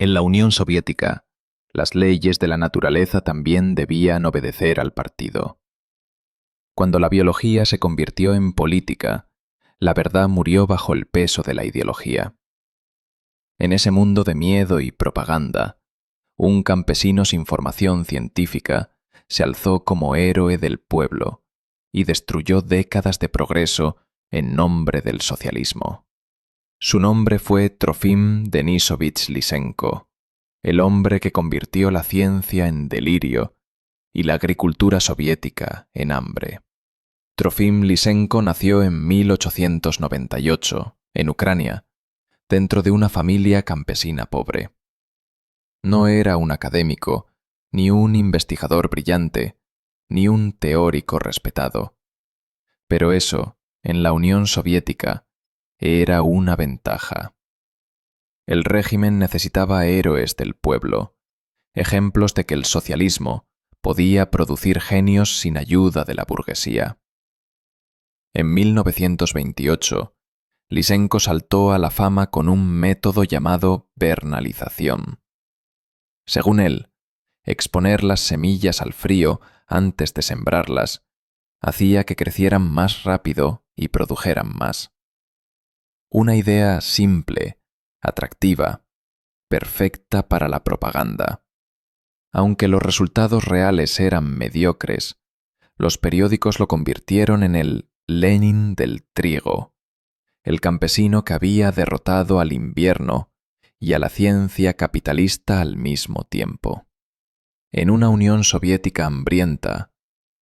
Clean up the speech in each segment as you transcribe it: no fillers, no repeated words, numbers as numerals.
En la Unión Soviética, las leyes de la naturaleza también debían obedecer al partido. Cuando la biología se convirtió en política, la verdad murió bajo el peso de la ideología. En ese mundo de miedo y propaganda, un campesino sin formación científica se alzó como héroe del pueblo y destruyó décadas de progreso en nombre del socialismo. Su nombre fue Trofim Denisovich Lysenko, el hombre que convirtió la ciencia en delirio y la agricultura soviética en hambre. Trofim Lysenko nació en 1898, en Ucrania, dentro de una familia campesina pobre. No era un académico, ni un investigador brillante, ni un teórico respetado. Pero eso, en la Unión Soviética, era una ventaja. El régimen necesitaba héroes del pueblo, ejemplos de que el socialismo podía producir genios sin ayuda de la burguesía. En 1928, Lysenko saltó a la fama con un método llamado vernalización. Según él, exponer las semillas al frío antes de sembrarlas hacía que crecieran más rápido y produjeran más. Una idea simple, atractiva, perfecta para la propaganda. Aunque los resultados reales eran mediocres, los periódicos lo convirtieron en el Lenin del trigo, el campesino que había derrotado al invierno y a la ciencia capitalista al mismo tiempo. En una Unión Soviética hambrienta,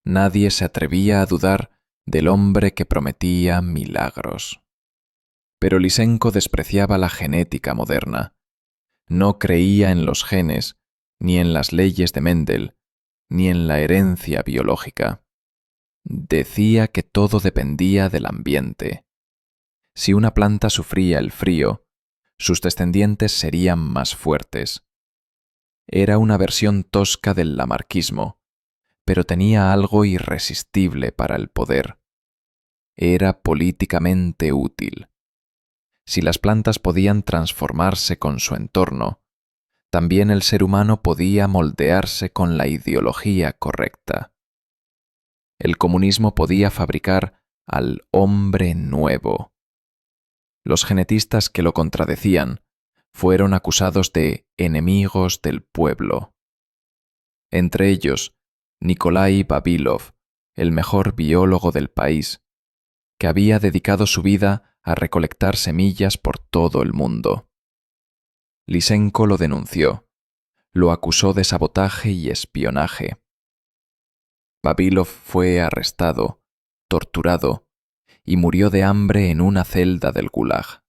nadie se atrevía a dudar del hombre que prometía milagros. Pero Lysenko despreciaba la genética moderna. No creía en los genes, ni en las leyes de Mendel, ni en la herencia biológica. Decía que todo dependía del ambiente. Si una planta sufría el frío, sus descendientes serían más fuertes. Era una versión tosca del lamarquismo, pero tenía algo irresistible para el poder. Era políticamente útil. Si las plantas podían transformarse con su entorno, también el ser humano podía moldearse con la ideología correcta. El comunismo podía fabricar al hombre nuevo. Los genetistas que lo contradecían fueron acusados de enemigos del pueblo. Entre ellos, Nikolai Vavilov, el mejor biólogo del país, que había dedicado su vida a recolectar semillas por todo el mundo. Lysenko lo denunció, lo acusó de sabotaje y espionaje. Vavilov fue arrestado, torturado y murió de hambre en una celda del Gulag.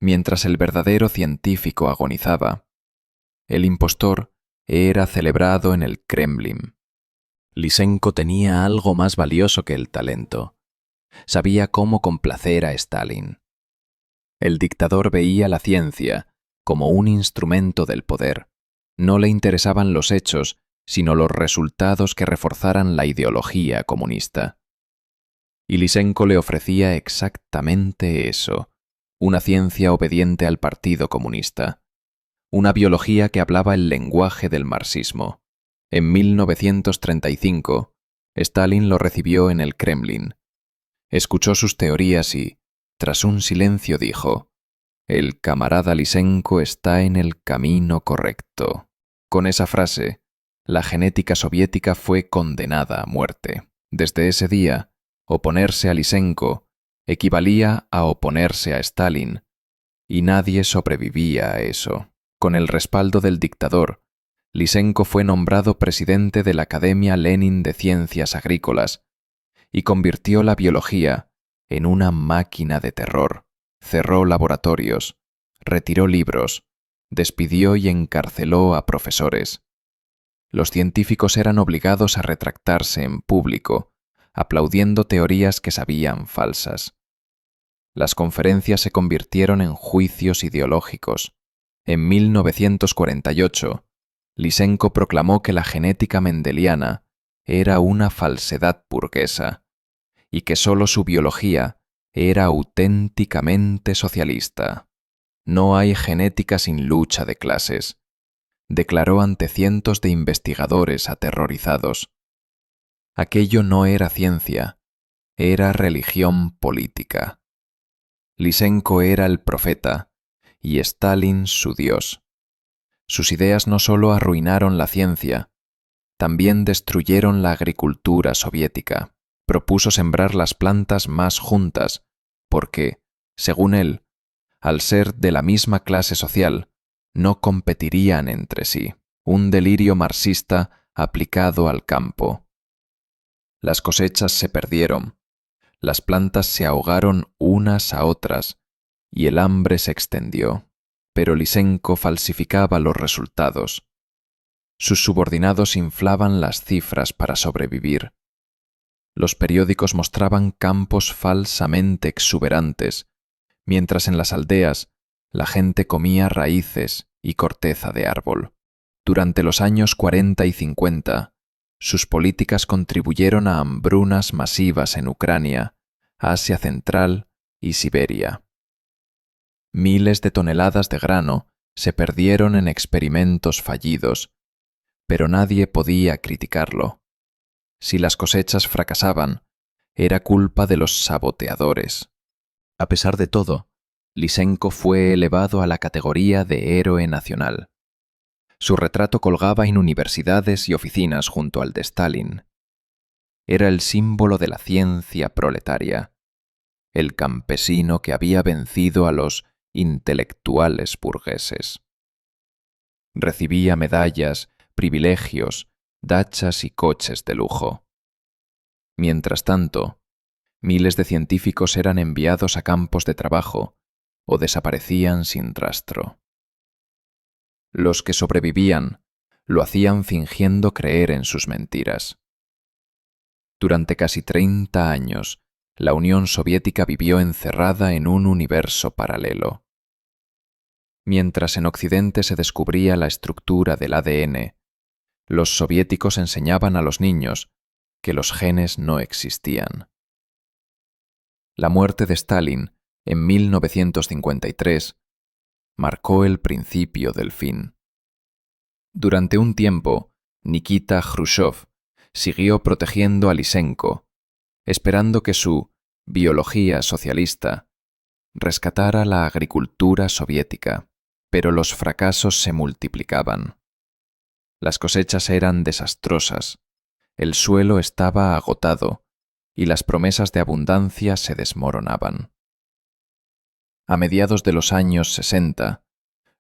Mientras el verdadero científico agonizaba, el impostor era celebrado en el Kremlin. Lysenko tenía algo más valioso que el talento. Sabía cómo complacer a Stalin. El dictador veía la ciencia como un instrumento del poder. No le interesaban los hechos, sino los resultados que reforzaran la ideología comunista. Y Lysenko le ofrecía exactamente eso, una ciencia obediente al Partido Comunista, una biología que hablaba el lenguaje del marxismo. En 1935, Stalin lo recibió en el Kremlin. Escuchó sus teorías y, tras un silencio, dijo: «El camarada Lysenko está en el camino correcto». Con esa frase, la genética soviética fue condenada a muerte. Desde ese día, oponerse a Lysenko equivalía a oponerse a Stalin, y nadie sobrevivía a eso. Con el respaldo del dictador, Lysenko fue nombrado presidente de la Academia Lenin de Ciencias Agrícolas y convirtió la biología en una máquina de terror. Cerró laboratorios, retiró libros, despidió y encarceló a profesores. Los científicos eran obligados a retractarse en público, aplaudiendo teorías que sabían falsas. Las conferencias se convirtieron en juicios ideológicos. En 1948, Lysenko proclamó que la genética mendeliana era una falsedad burguesa y que sólo su biología era auténticamente socialista. No hay genética sin lucha de clases. declaró ante cientos de investigadores aterrorizados: aquello no era ciencia, era religión política. Lisenko era el profeta y Stalin su dios. Sus ideas no solo arruinaron la ciencia, también destruyeron la agricultura soviética. Propuso sembrar las plantas más juntas, porque, según él, al ser de la misma clase social, no competirían entre sí. Un delirio marxista aplicado al campo. Las cosechas se perdieron, las plantas se ahogaron unas a otras y el hambre se extendió. Pero Lisenko falsificaba los resultados. Sus subordinados inflaban las cifras para sobrevivir. Los periódicos mostraban campos falsamente exuberantes, mientras en las aldeas la gente comía raíces y corteza de árbol. Durante los años 40 y 50, sus políticas contribuyeron a hambrunas masivas en Ucrania, Asia Central y Siberia. Miles de toneladas de grano se perdieron en experimentos fallidos, pero nadie podía criticarlo. Si las cosechas fracasaban, era culpa de los saboteadores. A pesar de todo, Lisenko fue elevado a la categoría de héroe nacional. Su retrato colgaba en universidades y oficinas junto al de Stalin. Era el símbolo de la ciencia proletaria, el campesino que había vencido a los intelectuales burgueses. Recibía medallas, privilegios, dachas y coches de lujo. Mientras tanto, miles de científicos eran enviados a campos de trabajo o desaparecían sin rastro. Los que sobrevivían lo hacían fingiendo creer en sus mentiras. Durante casi 30 años, la Unión Soviética vivió encerrada en un universo paralelo. Mientras en Occidente se descubría la estructura del ADN, los soviéticos enseñaban a los niños que los genes no existían. La muerte de Stalin en 1953 marcó el principio del fin. Durante un tiempo, Nikita Jrushchov siguió protegiendo a Lisenko, esperando que su biología socialista rescatara la agricultura soviética, pero los fracasos se multiplicaban. Las cosechas eran desastrosas, el suelo estaba agotado y las promesas de abundancia se desmoronaban. A mediados de los años 60,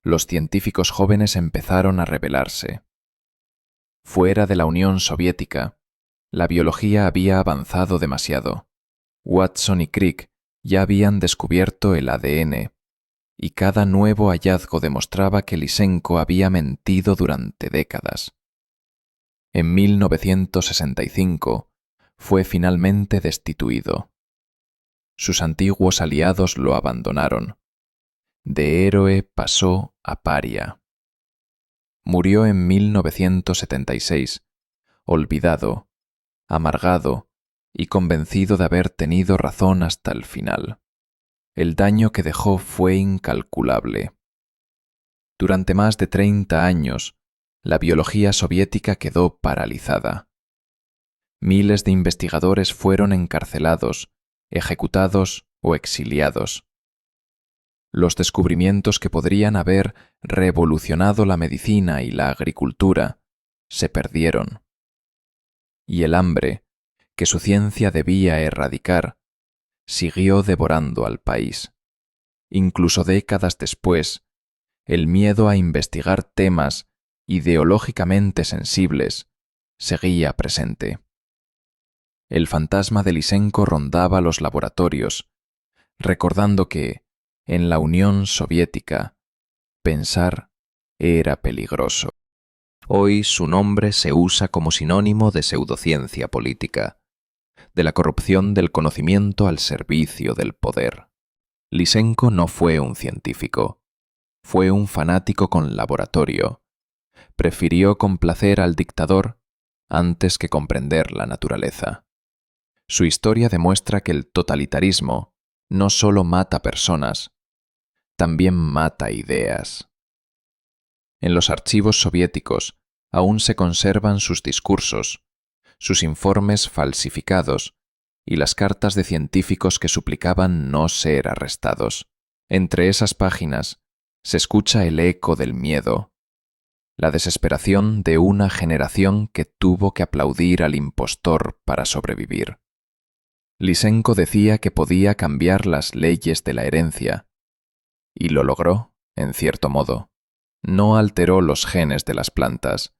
los científicos jóvenes empezaron a rebelarse. Fuera de la Unión Soviética, la biología había avanzado demasiado. Watson y Crick ya habían descubierto el ADN, y cada nuevo hallazgo demostraba que Lisenko había mentido durante décadas. En 1965 fue finalmente destituido. Sus antiguos aliados lo abandonaron. De héroe pasó a paria. Murió en 1976, olvidado, amargado y convencido de haber tenido razón hasta el final. El daño que dejó fue incalculable. Durante más de 30 años, la biología soviética quedó paralizada. Miles de investigadores fueron encarcelados, ejecutados o exiliados. Los descubrimientos que podrían haber revolucionado la medicina y la agricultura se perdieron. Y el hambre, que su ciencia debía erradicar, siguió devorando al país. Incluso décadas después, el miedo a investigar temas ideológicamente sensibles seguía presente. El fantasma de Lisenko rondaba los laboratorios, recordando que, en la Unión Soviética, pensar era peligroso. Hoy su nombre se usa como sinónimo de pseudociencia política, de la corrupción del conocimiento al servicio del poder. Lisenko no fue un científico, fue un fanático con laboratorio. Prefirió complacer al dictador antes que comprender la naturaleza. Su historia demuestra que el totalitarismo no solo mata personas, también mata ideas. En los archivos soviéticos aún se conservan sus discursos, sus informes falsificados y las cartas de científicos que suplicaban no ser arrestados. Entre esas páginas se escucha el eco del miedo, la desesperación de una generación que tuvo que aplaudir al impostor para sobrevivir. Lysenko decía que podía cambiar las leyes de la herencia, y lo logró, en cierto modo. No alteró los genes de las plantas,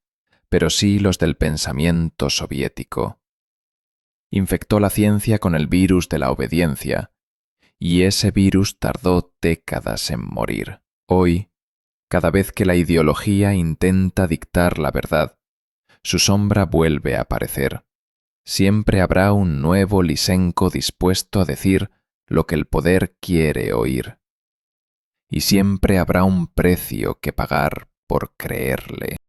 pero sí los del pensamiento soviético. Infectó la ciencia con el virus de la obediencia, y ese virus tardó décadas en morir. Hoy, cada vez que la ideología intenta dictar la verdad, su sombra vuelve a aparecer. Siempre habrá un nuevo Lysenko dispuesto a decir lo que el poder quiere oír. Y siempre habrá un precio que pagar por creerle.